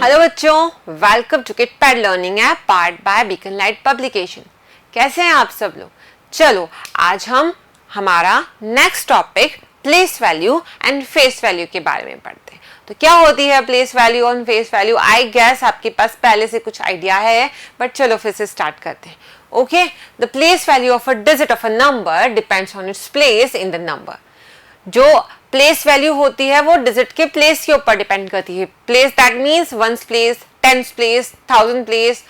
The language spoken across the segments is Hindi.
हेलो बच्चों, welcome to Kitpad learning app part by Beacon Light Publication. कैसे हैं आप सब लोग? चलो आज हम हमारा next topic place value and face value के बारे में पढ़ते हैं। तो क्या होती है प्लेस वैल्यू और फेस वैल्यू? आई गेस आपके पास पहले से कुछ आइडिया है, बट चलो फिर से स्टार्ट करते हैं। Okay, the place value of a digit of a number depends on its place in the number. जो प्लेस वैल्यू होती है वो डिजिट के प्लेस के ऊपर डिपेंड करती है। Place that means ones place, tens place, 1000 place,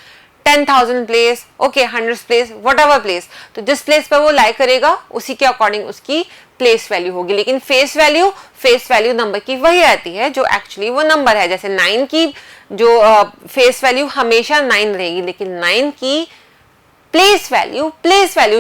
10,000 place, okay 100 place, what ever place. तो जिस प्लेस पर वो लाई करेगा उसी के अकॉर्डिंग उसकी प्लेस वैल्यू होगी। लेकिन फेस वैल्यू नंबर की वही रहती है जो एक्चुअली वो नंबर है। जैसे 9 की जो फेस वैल्यू हमेशा 9 रहेगी, लेकिन 9 की प्लेस वैल्यू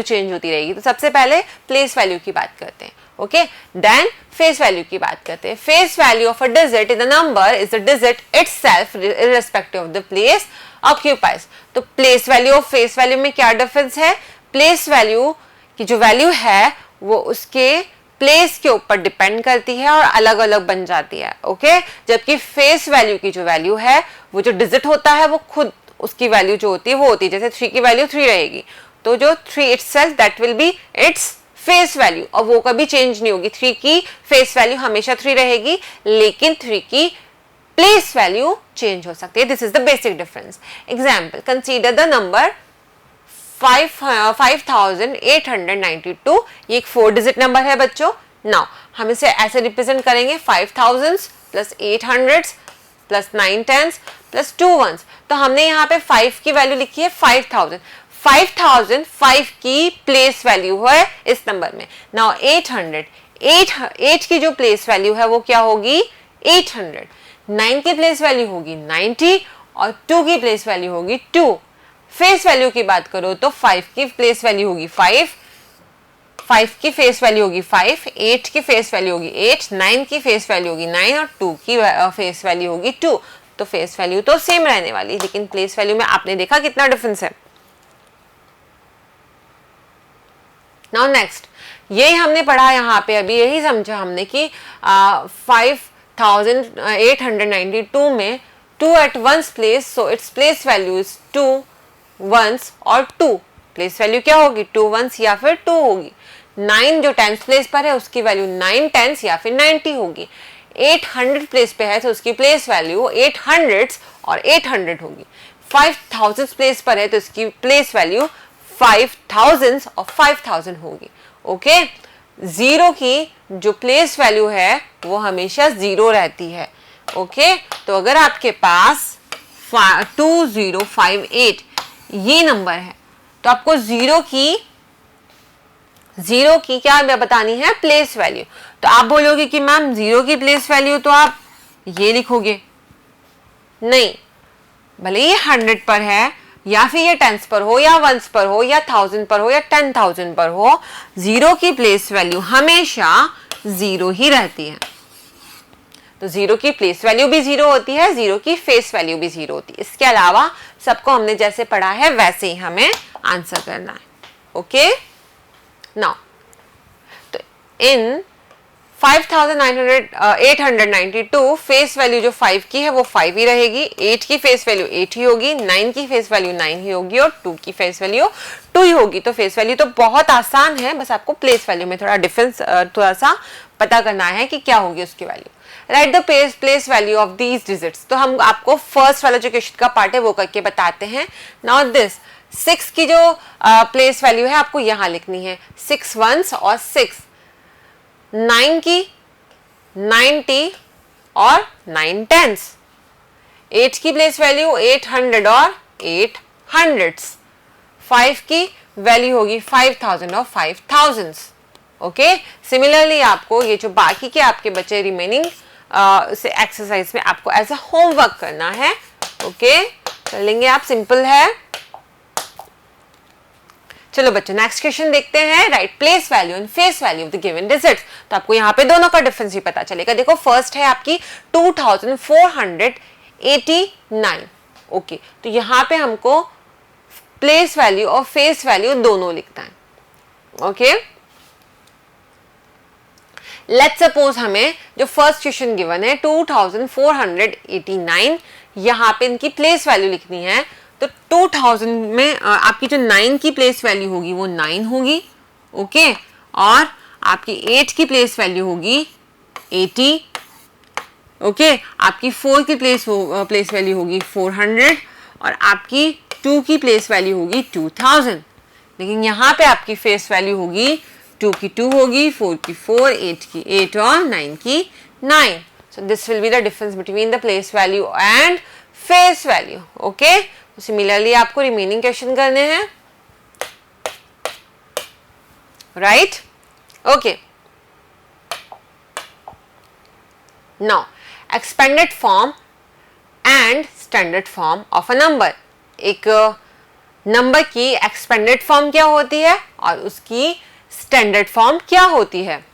चेंज होती रहेगी। तो सबसे पहले प्लेस वैल्यू की बात करते हैं। ओके, देन फेस वैल्यू की बात करते हैं। Face value of a digit in the number is the digit itself irrespective of the place occupies. तो प्लेस वैल्यू और फेस वैल्यू में क्या डिफरेंस है? प्लेस वैल्यू की जो वैल्यू है वो उसके प्लेस के ऊपर डिपेंड करती है और अलग अलग बन जाती है। ओके, जबकि फेस वैल्यू की जो वैल्यू है वो जो डिजिट होता है वो खुद उसकी वैल्यू जो होती है वो होती है। जैसे 3 की वैल्यू 3 रहेगी, तो जो 3 itself that will be its face value, और वो कभी चेंज नहीं होगी। 3 की फेस वैल्यू हमेशा 3 रहेगी, लेकिन 3 की प्लेस वैल्यू चेंज हो सकती है। This is the basic difference. Example, consider the number 5892। ये एक 4 डिजिट नंबर है बच्चों। नाउ हम इसे ऐसे रिप्रेजेंट करेंगे 5000 plus 800 plus 9 10s plus 2 1s। तो हमने यहाँ पे 5 की वैल्यू लिखी है 5000। 5005 की प्लेस वैल्यू है इस नंबर में। नाउ 8 की जो प्लेस वैल्यू है वो क्या होगी? 800। 9 की प्लेस वैल्यू होगी 90 और 2 की प्लेस वैल्यू होगी 2। फेस वैल्यू की बात करो तो 5 की प्लेस वैल्यू होगी 5 की फेस वैल्यू होगी 5, 8 की फेस वैल्यू होगी 8, 9 की फेस वैल्यू होगी 9 और 2 की फेस वैल्यू होगी 2। तो फेस वैल्यू तो सेम रहने वाली, लेकिन प्लेस वैल्यू में आपने देखा कितना डिफरेंस है। नाउ नेक्स्ट, यही हमने पढ़ा यहाँ पे, अभी यही समझा हमने कि 5892 में 2 at ones place, so its place value is 2 ones और 2। प्लेस वैल्यू क्या होगी? 2 ones या फिर 2 होगी। 9 जो 10th प्लेस पर है उसकी वैल्यू 9 10s या फिर 90 होगी। 800 प्लेस पे है तो उसकी प्लेस वैल्यू 800s और 800 होगी। 5000 प्लेस पर है तो इसकी प्लेस वैल्यू 5000 और 5000 होगी। ओके, 0 की जो प्लेस वैल्यू है वो हमेशा 0 रहती है। ओके, तो अगर आपके पास 2058 ये नंबर है तो आपको 0 की क्या बतानी है? Place value. तो आप बोलोगे कि मैम 0 की प्लेस वैल्यू तो आप ये लिखोगे, नहीं, भले ये 100 पर है या फिर ये 10s पर हो या 1s पर हो या 1000 पर हो या 10,000 पर हो, 0 की प्लेस वैल्यू हमेशा 0 ही रहती है। तो 0 की प्लेस वैल्यू भी 0 होती है, 0 की फेस वैल्यू भी 0 होती है। इसके अलावा सबको हमने जैसे पढ़ा है वैसे ही हमें आंसर करना है। ओके, नाउ तो इन 892 फेस वैल्यू जो 5 की है वो 5 ही रहेगी, 8 की फेस वैल्यू 8 ही होगी, 9 की फेस वैल्यू 9 ही होगी और 2 की फेस वैल्यू 2 ही होगी। तो फेस वैल्यू तो बहुत आसान है, बस आपको प्लेस वैल्यू में थोड़ा डिफरेंस थोड़ा सा पता करना है कि क्या होगी उसकी value. Right the place value of these digits. तो हम आपको फर्स्ट वाला जो क्वेश्चन का पार्ट है वो करके बताते हैं। नाउ दिस 6 की जो प्लेस वैल्यू है आपको यहाँ लिखनी है, 6 ones और 6। 9 की 90 और 9 10s। 8 की प्लेस वैल्यू 800 और 800s। 5 की वैल्यू होगी 5000 और 5000s। ओके, सिमिलरली आपको ये जो बाकी के आपके बचे रिमेनिंग से एक्सरसाइज में आपको एज अ होमवर्क करना है। ओके, कर लेंगे आप, सिंपल है। चलो बच्चों नेक्स्ट क्वेश्चन देखते हैं। Right place value and face value of the given digits. तो आपको यहाँ पे दोनों का डिफरेंस भी पता चलेगा। देखो फर्स्ट है आपकी 2489। ओके, तो यहाँ पे हमको प्लेस वैल्यू और फेस वैल्यू दोनों लिखता है। ओके, लेट्स सपोज हमें जो फर्स्ट क्वेश्चन गिवन है 2489, यहाँ पे इनकी प्लेस वैल्यू लिखनी है, तो 2000 में आपकी जो 9 की प्लेस वैल्यू होगी वो 9 होगी, ओके, और आपकी 8 की प्लेस वैल्यू होगी 80, ओके, आपकी 4 की प्लेस वैल्यू होगी 400 और आपकी 2 की प्लेस वैल्यू होगी 2000। लेकिन यहाँ पे आपकी फेस वैल्यू होगी 2 की 2 होगी, 4 की 4, 8 की 8 और 9 की 9। So this will be the difference between the place value and face value, okay. Similarly आपको रिमेनिंग क्वेश्चन करने हैं, right, okay. Now expanded form and standard form of a number. एक नंबर की एक्सपेंडेड फॉर्म क्या होती है और उसकी स्टैंडर्ड फॉर्म क्या होती है।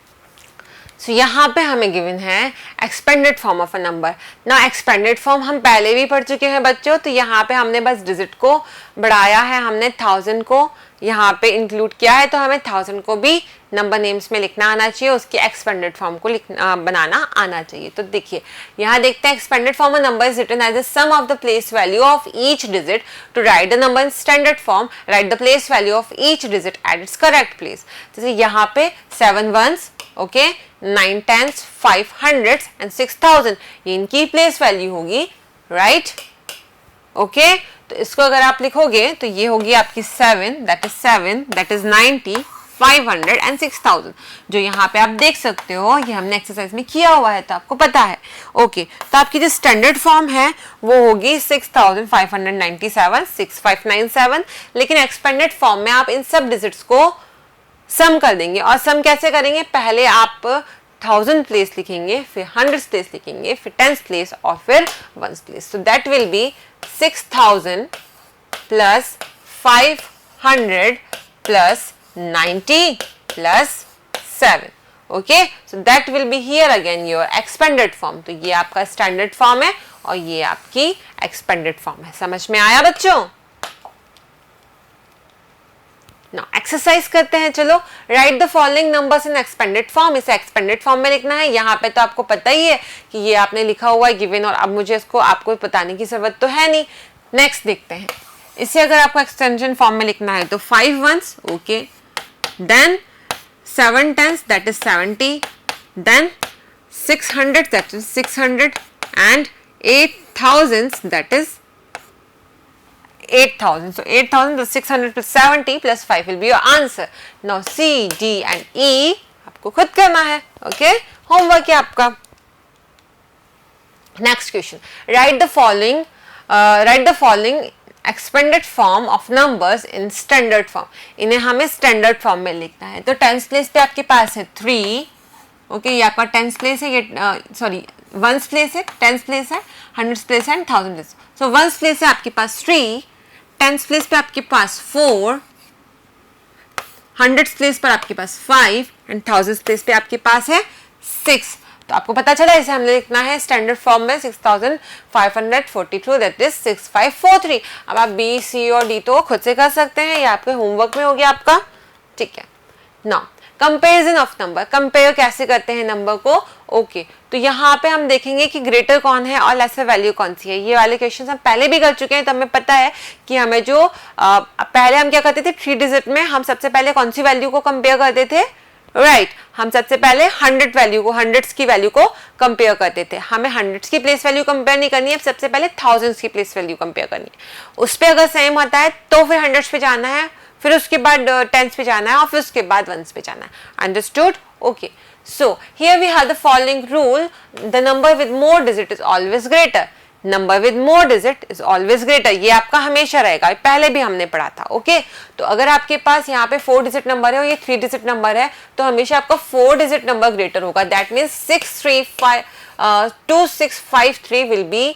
सो यहाँ पे हमें गिवन है expanded form of a number. ना एक्सपेंडेड फॉर्म हम पहले भी पढ़ चुके हैं बच्चों, तो यहाँ पे हमने बस डिजिट को बढ़ाया है, हमने 1000 को यहाँ पे इंक्लूड किया है, तो हमें 1000 को भी नंबर नेम्स में लिखना आना चाहिए, उसकी एक्सपेंडेड फॉर्म को बनाना आना चाहिए। तो देखिए यहाँ देखते हैं, expanded form of number is written as the sum of the place value of each digit. To write the number in standard form, write the place value of each digit at its correct place. जैसे यहाँ पे 7 ones, okay, 9 tens, 5 hundreds and 6000, ये इनकी प्लेस वैल्यू होगी, राइट, ओके। तो इसको अगर आप लिखोगे तो ये होगी आपकी 7, दैट इज 90, 500 एंड 6000, जो यहाँ पे आप देख सकते हो, ये हमने एक्सरसाइज में किया हुआ है तो आपको पता है, ओके। तो आपकी जो स्टैंडर्ड फॉर्म है वो होगी 6597, 6597, लेकिन एक्सपेंडेड फॉर्म में आप इन सब डिजिट्स को सम कर देंगे। और सम कैसे करेंगे, पहले आप 1000 प्लेस लिखेंगे, फिर 100 प्लेस लिखेंगे, फिर 10 प्लेस और फिर 1 place. So that will be 6000 plus 500 plus 90 plus 7, okay. So that will be here again your expanded form. तो ये आपका स्टैंडर्ड फॉर्म है और ये आपकी एक्सपेंडेड फॉर्म है। समझ में आया बच्चों? ना एक्सरसाइज करते हैं, चलो। Right the following numbers in expanded form, इसे एक्सपेंडेड फॉर्म में लिखना है। यहाँ पे तो आपको पता ही है कि ये आपने लिखा हुआ है गिवन, और अब मुझे इसको आपको बताने की जरूरत तो है नहीं। नेक्स्ट देखते हैं, इसे अगर आपको एक्सटेंशन फॉर्म में लिखना है तो 5 ones, okay, then 7 tens, that is 70, then 600, that is 600 and 8000, that is 8000. So 8000 plus 600 plus 70 plus 5 will be your answer. Now C, D and E आपको खुद करना है, okay? होमवर्क है आपका। Next question. Write the following expanded form of numbers in standard form. इन्हें हमें standard form में लिखना है। तो 10th place पे आपके पास है 3, ओके, ये आपका 10th place है, ये सॉरी 1st place है, 10th place है, 100th place है and 1000th place। So 1st place है आपके पास 3, 10th place पे आपके पास 4, 100th place पर आपके पास 5 एंड 1000th place पे आपके पास है 6। तो आपको पता चला, इसे हमने लिखना है स्टैंडर्ड फॉर्म में 6542, दैट इज 6543। अब आप बी, सी और डी तो खुद से कर सकते हैं, ये आपके होमवर्क में हो गया आपका, ठीक है। Now comparison of number, compare कैसे करते हैं नंबर को, ओके। तो यहाँ पे हम देखेंगे कि ग्रेटर कौन है और लेसर वैल्यू कौन सी है। ये वाले क्वेश्चन हम पहले भी कर चुके हैं, तो हमें पता है कि हमें जो पहले हम क्या करते थे, 3 डिजिट में हम सबसे पहले कौन सी वैल्यू को कंपेयर करते थे, राइट, हम सबसे पहले 100 वैल्यू को, 100s की वैल्यू को कंपेयर करते थे। हमें 100s की प्लेस वैल्यू कंपेयर नहीं करनी है, सबसे पहले 1000s की प्लेस वैल्यू कंपेयर करनी है। उस पर अगर सेम होता है तो फिर 100s पे जाना है, फिर उसके बाद 10s पे जाना है और फिर उसके बाद 1s पे जाना है। Understood? Okay. So here we have the following rule, the number with more digit is always greater, number with more digit is always greater, ये आपका हमेशा रहेगा, पहले भी हमने पढ़ा था, ओके। तो अगर आपके पास यहाँ पे 4 डिजिट नंबर है और ये 3 डिजिट नंबर है, तो हमेशा आपका 4 डिजिट नंबर ग्रेटर होगा। That means 2653 will be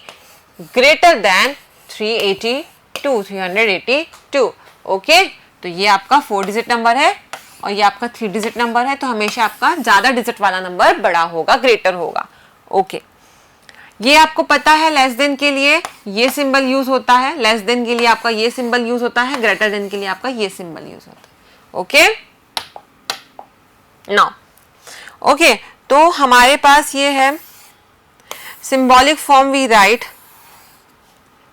greater than 382, okay. तो ये आपका 4 डिजिट नंबर है और ये आपका 3 डिजिट नंबर है, तो हमेशा आपका ज्यादा डिजिट वाला नंबर बड़ा होगा, ग्रेटर होगा, ओके। ये आपको पता है, लेस देन के लिए ये सिंबल यूज होता है, लेस देन के लिए आपका ये सिंबल यूज होता है, ग्रेटर देन के लिए आपका ये सिंबल यूज होता है, ओके। नाउ ओके, तो हमारे पास ये है symbolic form, we write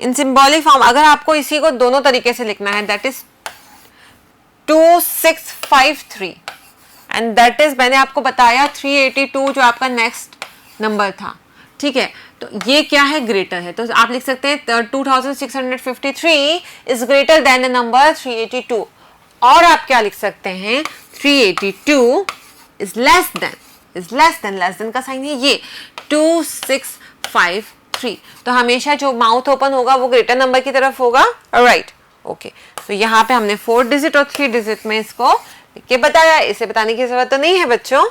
in symbolic form अगर आपको इसी को दोनों तरीके से लिखना है, that is 2653 and that is, मैंने आपको बताया 382 जो आपका नेक्स्ट नंबर था, ठीक है। तो ये क्या है, ग्रेटर है, तो आप लिख सकते हैं 2653 is greater than the number 382, और आप क्या लिख सकते हैं, 382 इज लेस देन का साइन है ये 2653। तो हमेशा जो माउथ ओपन होगा वो ग्रेटर नंबर की तरफ होगा, राइट, ओके। तो यहाँ पे हमने 4 डिजिट और 3 डिजिट में इसको लिख के बताया, इसे बताने की जरूरत तो नहीं है बच्चों।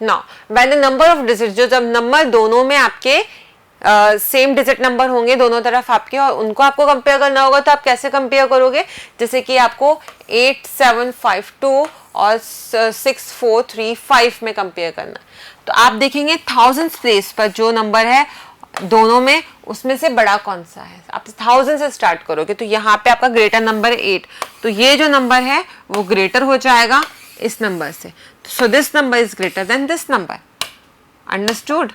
Now, when the number of digits, जो जब नंबर दोनों में आपके सेम डिजिट नंबर होंगे दोनों तरफ आपके, और उनको आपको कंपेयर करना होगा, तो आप कैसे कंपेयर करोगे, जैसे कि आपको 8752 और 6435 में कंपेयर करना, तो आप देखेंगे थाउजेंड्स प्लेस पर जो नंबर है दोनों में, उसमें से बड़ा कौन सा है, आप 1000 से स्टार्ट करोगे, तो यहाँ पे आपका ग्रेटर नंबर 8, तो ये जो नंबर है वो ग्रेटर हो जाएगा इस नंबर से, so this number is greater than this number, understood?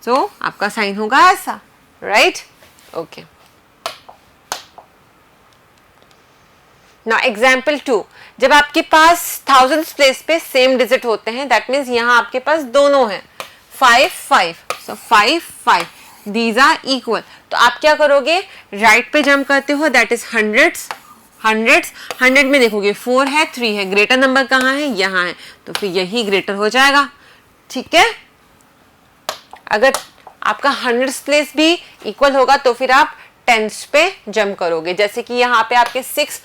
So आपका साइन होगा ऐसा, right? Okay. Now example 2, जब आपके पास thousands place पे सेम डिजिट होते हैं, that means यहाँ आपके पास दोनों हैं 5 5, so 5 5, these are equal, तो आप क्या करोगे, राइट पे जंप करते हो, that is hundreds 100 में देखोगे 4 है 3 है, ग्रेटर नंबर कहाँ है, यहाँ है, तो फिर यही ग्रेटर हो जाएगा, ठीक है। अगर आपका 100 प्लेस भी इक्वल होगा तो फिर आप टेंस पे जंप करोगे, जैसे कि यहाँ पे आपके 6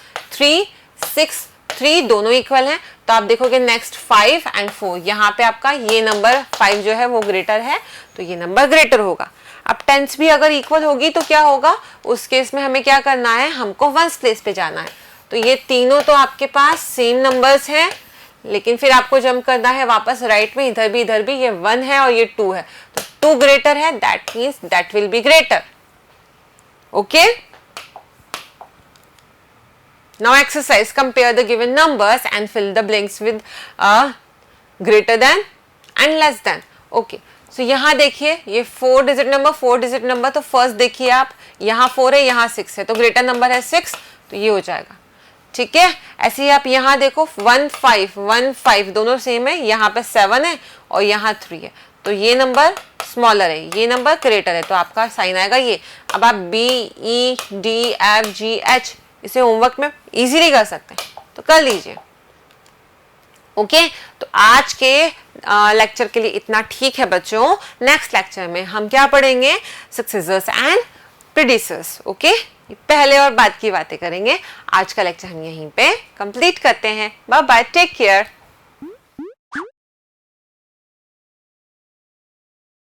3 दोनों इक्वल हैं, तो आप देखोगे नेक्स्ट 5 एंड 4, यहाँ पे आपका ये नंबर 5 जो है वो ग्रेटर है, तो ये नंबर ग्रेटर होगा। अब टेंस भी अगर इक्वल होगी तो क्या होगा, उस केस में हमें क्या करना है, हमको वंस प्लेस पे जाना है, तो ये तीनों तो आपके पास सेम नंबर्स हैं, लेकिन फिर आपको जंप करना है वापस राइट में, इधर भी ये 1 है और ये 2 है, तो 2 ग्रेटर है, that means that will be greater, okay. Now exercise, compare the given numbers and fill the blanks with greater than and less than, okay। So यहाँ देखिए ये 4 डिजिट नंबर, तो फर्स्ट देखिए आप, यहाँ 4 है यहाँ 6 है, तो ग्रेटर नंबर है 6, तो ये हो जाएगा, ठीक है। ऐसे ही आप यहाँ देखो 1 5 दोनों सेम है, यहाँ पे 7 है और यहाँ 3 है, तो ये नंबर स्मॉलर है, ये नंबर ग्रेटर है, तो आपका साइन आएगा ये। अब आप BEDFGH इसे होमवर्क में इजीली कर सकते हैं, तो कर लीजिए, ओके। तो आज के लेक्चर के लिए इतना ठीक है बच्चों। नेक्स्ट लेक्चर में हम क्या पढ़ेंगे, सक्सेसर्स एंड प्रेडिसेसर्स, ओके। पहले और बाद की बातें करेंगे। आज का लेक्चर हम यहीं पे कंप्लीट करते हैं। Bye bye, take care.